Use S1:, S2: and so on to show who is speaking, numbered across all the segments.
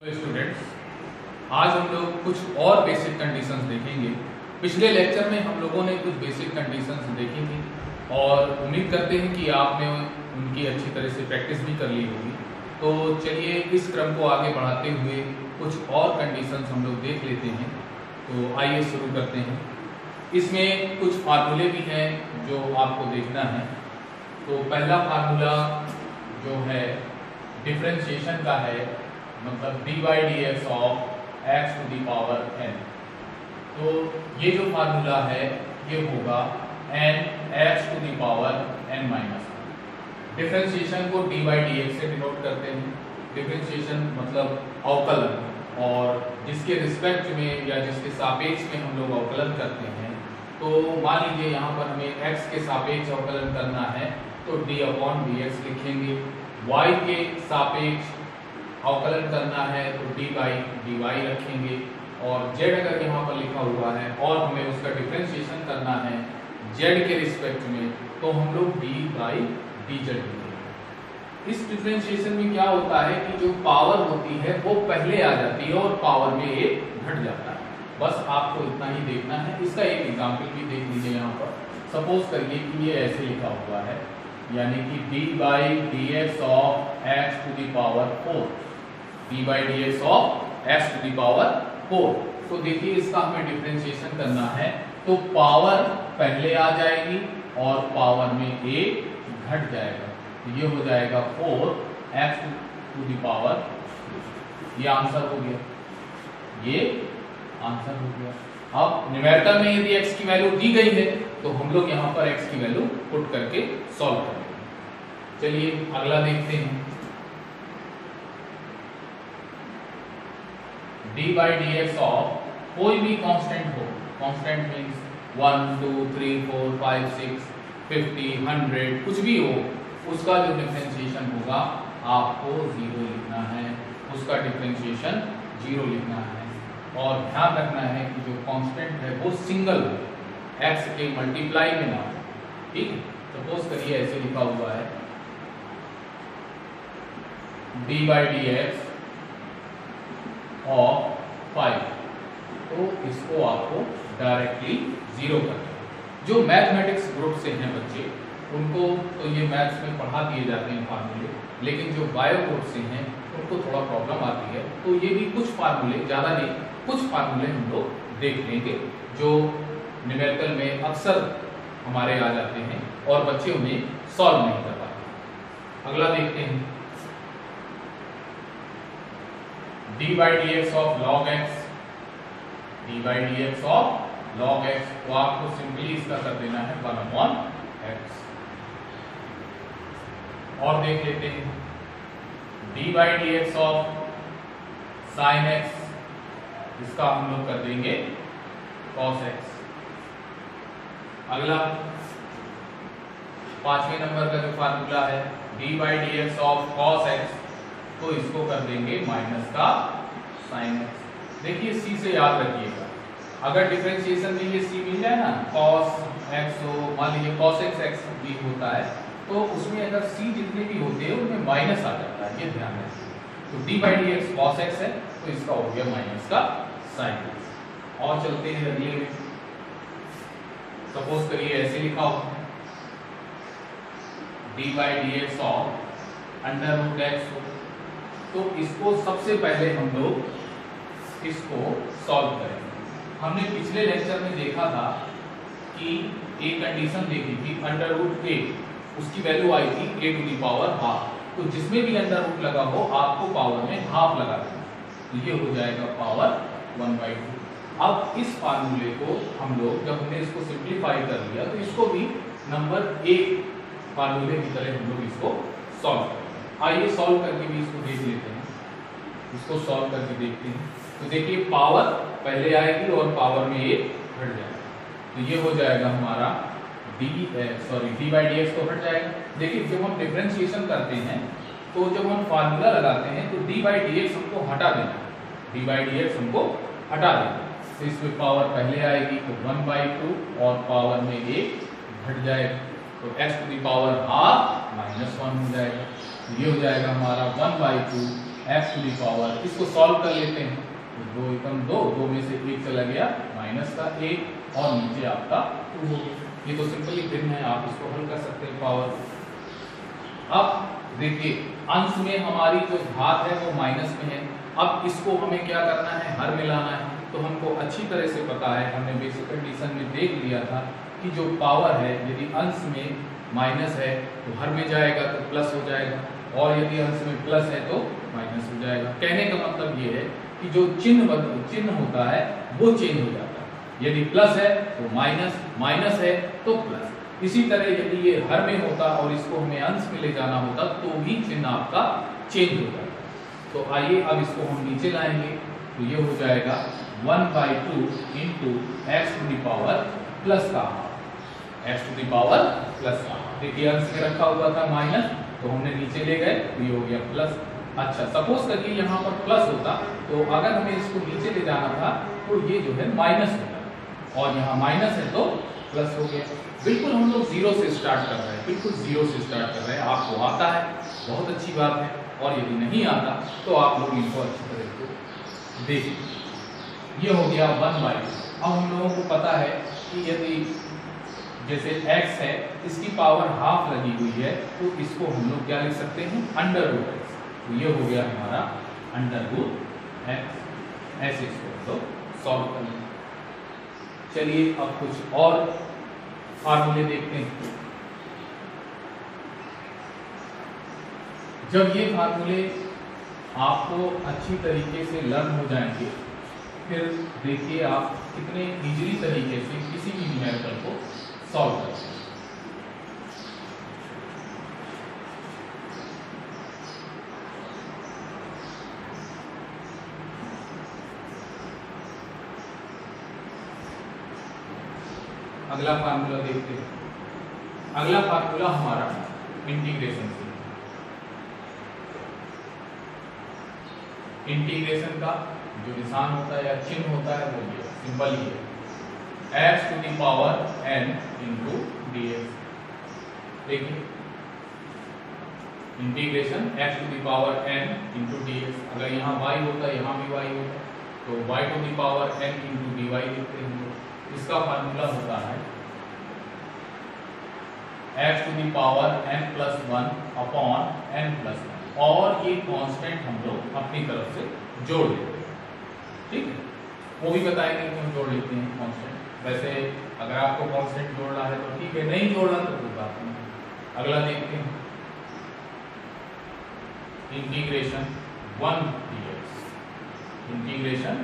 S1: Students, आज हम लोग कुछ और बेसिक कंडीशंस देखेंगे। पिछले लेक्चर में हम लोगों ने कुछ बेसिक कंडीशंस देखी थी और उम्मीद करते हैं कि आपने उनकी अच्छी तरह से प्रैक्टिस भी कर ली होगी। तो चलिए इस क्रम को आगे बढ़ाते हुए कुछ और कंडीशंस हम लोग देख लेते हैं। तो आइए शुरू करते हैं। इसमें कुछ फार्मूले भी हैं जो आपको देखना है। तो पहला फार्मूला जो है डिफरेंशिएशन का है, मतलब dy dx of x to the power n। तो ये जो फार्मूला है ये होगा n x to the power n minus. Differentiation को dy dx से डिनोट करते हैं। डिफरेंशिएशन मतलब अवकलन, और जिसके रिस्पेक्ट में या जिसके सापेक्ष में हम लोग अवकलन करते हैं। तो मान लीजिए यहाँ पर हमें x के सापेक्ष अवकलन करना है तो d अपॉन dx लिखेंगे। y के सापेक्ष अवकलन करना है तो d बाई dy रखेंगे, और z अगर यहाँ पर लिखा हुआ है और हमें उसका डिफरेंशिएशन करना है z के रिस्पेक्ट में तो हम लोग d बाई dz लिखेंगे। इस डिफरेंशिएशन में क्या होता है कि जो पावर होती है वो पहले आ जाती है और पावर में एक घट जाता है। बस आपको इतना ही देखना है। इसका एक एग्जाम्पल भी देख लीजिए। यहाँ पर सपोज करिए कि ये ऐसे लिखा हुआ है, यानी कि d by dx of x to the power 4, d by dx of x to the power 4। तो देखिए इसका हमें डिफरेंशिएशन करना है तो पावर पहले आ जाएगी और पावर में एक घट जाएगा। तो ये हो जाएगा 4x टू दी पावर। ये आंसर हो गया, ये आंसर हो गया। अब न्यूमेरेटर में यदि x की वैल्यू दी गई है तो हम लोग यहाँ पर x की वैल्यू पुट करके सॉल्व करेंगे। चलिए अगला देखते हैं। d बाई dx ऑफ कोई भी कांस्टेंट हो, कांस्टेंट मींस 1 2 3 4 5 6 50 100 कुछ भी हो, उसका जो डिफरेंशिएशन होगा आपको 0 लिखना है। उसका डिफरेंशिएशन 0 लिखना है, और ध्यान रखना है कि जो कांस्टेंट है वो सिंगल हो, x के मल्टीप्लाई में ना हो। ठीक है, सपोज करिए ऐसे लिखा हुआ है d बाई dx ऑफ 5, तो इसको आपको डायरेक्टली 0 करना है। जो मैथमेटिक्स ग्रुप से हैं बच्चे उनको तो ये मैथ्स में पढ़ा दिए जाते हैं फार्मूले, लेकिन जो बायो ग्रुप से हैं उनको थोड़ा प्रॉब्लम आती है। तो ये भी कुछ फार्मूले, ज़्यादा नहीं, कुछ फार्मूले हम लोग देख लेंगे जो न्यूमेरिकल में अक्सर हमारे आ जाते हैं और बच्चे उन्हें सॉल्व नहीं कर पाते। अगला देखते हैं d by dx of log x, d by dx of log x। तो आपको सिंपली इसका कर देना है 1 अपॉन x। और देख लेते हैं d by dx of sin x, इसका हम लोग कर देंगे cos x। अगला 5वें नंबर का जो फार्मूला है d by dx of cos x, तो इसको कर देंगे माइनस का sin x। देखिए c से याद रखिएगा, अगर डिफरेंशिएशन में ये c मिल जाए ना, cos x हो, मान लीजिए cos x भी होता है, तो उसमें अगर c जितने भी होते हैं उनमें माइनस आ जाता है, ये ध्यान रखिए। तो d by dx cos x है तो इसका हो गया माइनस का sin x। और चलते हैं अगले में। सपोज करिए ऐसे लिखा हो d by dx of under root x हो, तो इसको सबसे पहले हम लोग इसको सॉल्व करेंगे। हमने पिछले लेक्चर में देखा था कि एक कंडीशन देखी थी, अंडर रूट a, उसकी वैल्यू आई थी a to the power half. तो जिसमें भी अंडर रूट लगा हो आपको पावर में हाफ लगा देना, तो ये हो जाएगा पावर 1/2। अब इस फार्मूले को हम लोग, जब हमने इसको सिंप्लीफाई कर लिया, तो इसको भी नंबर 1 फार्मूले की तरह हम लोग इसको सॉल्व करेंगे। आइए सॉल्व करके भी इसको देख लेते हैं। इसको सॉल्व करके देखते हैं। तो देखिए पावर पहले आएगी और पावर में एक घट जाएगा, तो ये हो जाएगा हमारा d बाई dx तो हट जाएगा। देखिए जब हम डिफरेंशिएशन करते हैं तो जब हम फार्मूला लगाते हैं तो d बाई dx हमको हटा देना, d बाई dx हमको हटा देना। तो इसमें पावर पहले आएगी तो 1/2 और पावर में एक घट जाएगा, तो x to the power half -1 हो जाएगा। ये हो जाएगा हमारा 1/2 x टू दी पावर, इसको सॉल्व कर लेते हैं। तो 2 एकम 2, 2 में से 1 चला गया माइनस का 1 और नीचे आपका 2 हो गया। ये तो सिंपली भिन्न है, आप इसको हल कर सकते हैं पावर। अब देखिए अंश में हमारी जो घात है वो माइनस में है। अब इसको हमें क्या करना है, हर में लाना है। तो हमको अच्छी तरह से पता है, हमने बेसिक कंडीशन में देख लिया था कि जो पावर है यदि अंश में माइनस है तो हर में जाएगा तो प्लस हो जाएगा, और यदि अंश में प्लस है तो माइनस हो जाएगा। कहने का मतलब ये है कि जो चिन्ह होता है वो चेंज हो जाता है। यदि प्लस है तो माइनस, माइनस है तो प्लस। इसी तरह यदि ये हर में होता और इसको हमें अंश में ले जाना होता तो भी चिन्ह आपका चेंज हो जाता। तो आइए अब इसको हम नीचे लाएंगे। तो ये हो जाएगा 1/2 into x to the power plus का half, x to the power plus का हाफ। देखिए अंश में रखा हुआ था माइनस, तो हमने नीचे ले गए तो ये हो गया प्लस। अच्छा, सपोज करके यहाँ पर प्लस होता तो अगर हमें इसको नीचे ले जाना था तो ये जो है माइनस होता, और यहाँ माइनस है तो प्लस हो गया। बिल्कुल हम लोग जीरो से स्टार्ट कर रहे हैं, बिल्कुल जीरो से स्टार्ट कर रहे हैं। आपको आता है बहुत अच्छी बात है, और यदि नहीं आता तो आप लोग इनको अच्छी तरह से देखिए। ये हो गया 1/2। अब हम लोगों को पता है कि यदि जैसे x है इसकी पावर हाफ लगी हुई है तो इसको हम लोग क्या लिख सकते हैं, √x। तो ये हो गया हमारा √x। ऐसे इसको तो सॉल्व कर लेंगे। चलिए अब कुछ और फार्मूले देखते हैं। जब ये फार्मूले आपको अच्छी तरीके से लर्न हो जाएंगे फिर देखिए आप कितने इजीली तरीके से किसी भी न्यूमेरिकल को सॉल्व कर सकते हैं। अगला फार्मूला देखते हैं। अगला फार्मूला हमारा इंटीग्रेशन से। इंटीग्रेशन का जो निशान होता है या चिन्ह होता है वो ये सिंपल ही है, x to the power n into dx। देखिए integration x to the power n into dx। अगर यहाँ y होता यहाँ भी y होता तो y to the power n into dy लिखते हैं। इसका फार्मूला होता है x to the power n+1 upon n+1, और ये कांस्टेंट हम लोग अपनी तरफ से जोड़ लेते हैं। ठीक है, वो भी बताएंगे कि हम जोड़ लेते हैं कांस्टेंट। वैसे अगर आपको कांस्टेंट जोड़ना है तो ठीक है, नहीं जोड़ना तो कोई बात नहीं। अगला देखते हैं इंटीग्रेशन 1 dx। इंटीग्रेशन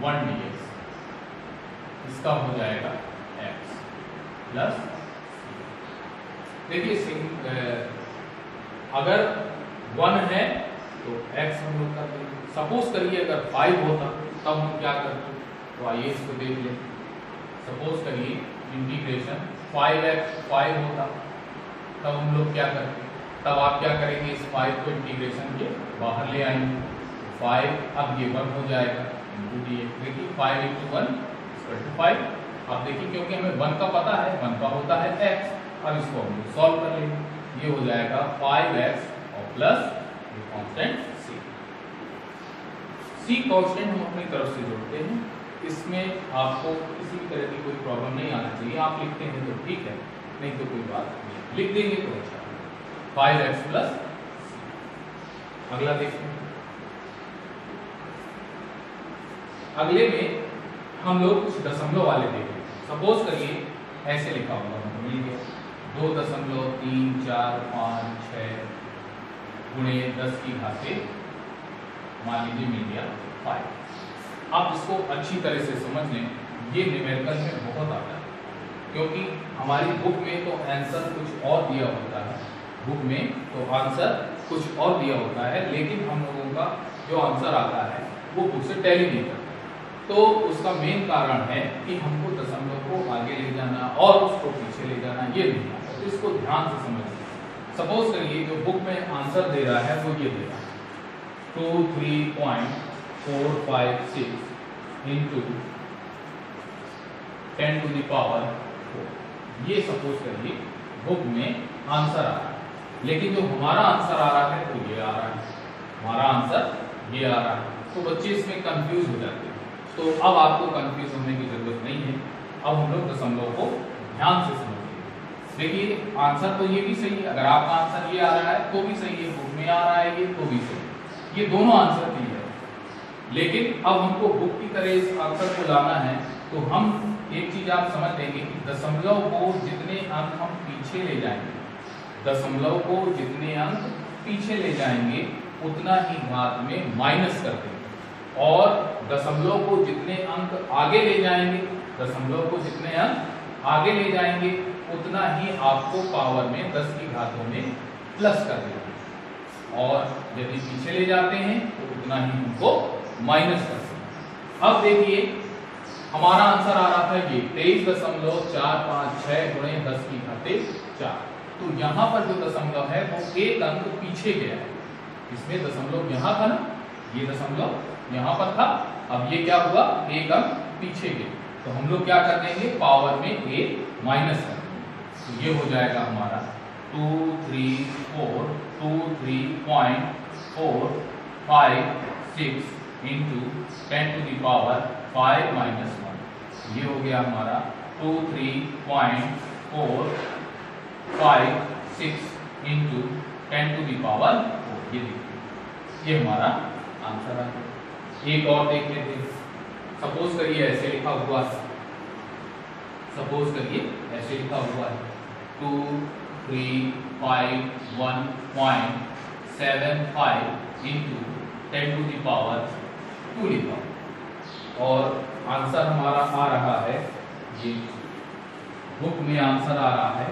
S1: 1 dx इसका हो जाएगा x प्लस। देखिए अगर 1 है तो x हम लोग कर देंगे। सपोज करिए अगर 5 होता तब हम क्या करते, तो आइए इसको देख लें। सपोज करिए इंटीग्रेशन 5x 5 होता तब हम लोग क्या करते, तब आप क्या करेंगे, इस 5 को इंटीग्रेशन के बाहर ले आएंगे। 5 अब ये 1 हो जाएगा इंटू dx। देखिए 5 इंटू 1 = 5। अब देखिए क्योंकि हमें 1 का पता है, 1 का होता है x। अब इसको हम लोग सॉल्व कर लेंगे। ये हो जाएगा 5x और प्लस ये कांस्टेंट c कांस्टेंट हम अपनी तरफ से जोड़ते हैं। इसमें आपको किसी भी तरह की कोई प्रॉब्लम नहीं आना चाहिए। आप लिखते हैं तो ठीक है, नहीं तो कोई बात नहीं, लिख देंगे तो अच्छा। 5x plus c। अगला देखते हैं। अगले में हम लोग कुछ दशमलव वाले देखें। सपोज करिए ऐसे लिखा होगा, मिल गया 2.345 गुणे 10 की घाते मान लीजिए मिल गया 5। आप इसको अच्छी तरह से समझ लें, ये न्यूमेरिकल में बहुत आता है, क्योंकि हमारी बुक में तो आंसर कुछ और दिया होता है, बुक में तो आंसर कुछ और दिया होता है, लेकिन हम लोगों का जो आंसर आता है वो बुक से टैली नहीं करता। तो उसका मेन कारण है कि हमको दशमलव को आगे ले जाना और उसको पीछे ले जाना, ये नहीं आता। तो इसको ध्यान से समझिए। सपोज करिए जो बुक में आंसर दे रहा है वो ये दे रहा है 23.456 इंटू 10 टू द पावर 4। ये सपोज करिए बुक में आंसर आ रहा है, लेकिन जो हमारा आंसर आ रहा है तो ये आ रहा है। हमारा आंसर ये आ रहा है। तो बच्चे इसमें कंफ्यूज हो जाते हैं, तो अब आपको कंफ्यूज होने की जरूरत नहीं है। अब हम लोग दशमलव को ध्यान से समझेंगे। देखिए आंसर तो ये भी सही है, अगर आपका आंसर ये आ रहा है तो भी सही है, बुक में आ रहा है ये तो भी सही है, ये दोनों आंसर सही है। लेकिन अब हमको बुक की तरह इस आंसर को लाना है, तो हम एक चीज आप समझ लेंगे कि दशमलव को जितने अंक हम पीछे ले जाएंगे, दशमलव को जितने अंक पीछे ले जाएंगे उतना ही घात में माइनस कर देंगे, और दशमलव को जितने अंक आगे ले जाएंगे, दशमलव को जितने अंक आगे ले जाएंगे उतना ही आपको पावर में 10 की घातों में प्लस कर देंगे, और यदि पीछे ले जाते हैं तो उतना ही हमको माइनस कर देंगे। अब देखिए हमारा आंसर आ रहा था ये 23.456 गुणे 10 की घाते 4। तो यहाँ पर जो दशमलव है वो एक अंक पीछे गया है, इसमें दशमलव यहाँ था ना, ये दशमलव यहाँ पर था, अब ये क्या हुआ, एक अंक पीछे गया, तो हम लोग क्या कर देंगे, पावर में एक माइनस कर देंगे। तो ये हो जाएगा हमारा 23.456 into 10 to the power 5 minus 1। ये हो गया हमारा 23.456 इंटू 10 टू द पावर 4। ये देखिए ये हमारा आंसर है। एक और देख लेते हैं। सपोज करिए ऐसे लिखा हुआ है, सपोज करिए ऐसे लिखा हुआ है 2351.75 इंटू 10 टू द पावर 2 लिखा, और आंसर हमारा आ रहा है, ये बुक में आंसर आ रहा है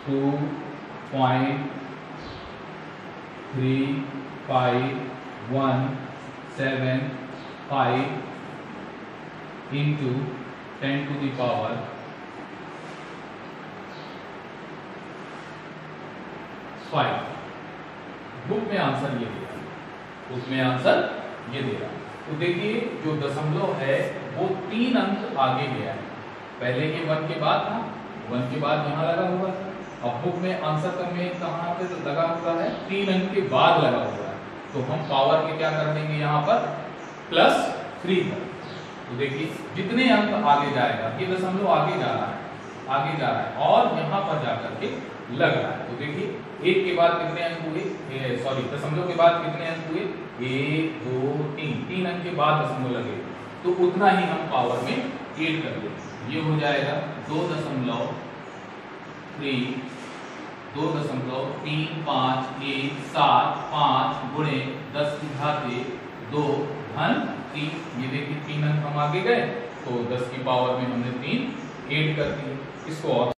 S1: 2.3575 into 10 to the power 5। Book में आंसर ये दे रहा है, बुक में आंसर ये दे रहा है। तो देखिए जो दशमलव है वो 3 अंक आगे गया है, पहले ये 1 के बाद था, 1 के बाद यहाँ लगा हुआ है, अब बुक में आंसर में कहाँ पे लगा हुआ है, 3 अंक के बाद लगा हुआ है, तो हम पावर के क्या कर देंगे यहाँ पर +3 कर। तो देखिए जितने अंक आगे जाएगा, ये दशमलव आगे जा रहा है, आगे जा रहा है, और यहाँ पर जाकर के लग रहा है। तो देखिए 1 के बाद कितने अंक हुए, सॉरी दशमलव के बाद कितने अंक हुए, 1 2 3 अंक के बाद दशमलव लगे, तो उतना ही हम पावर में ऐड कर देंगे। ये हो जाएगा 2.3517 गुणे 10 की घाते 2 धन 3। ये देखिए 3 अंक हम आगे गए, तो 10 की पावर में हमने 3 ऐड कर दिए। इसको और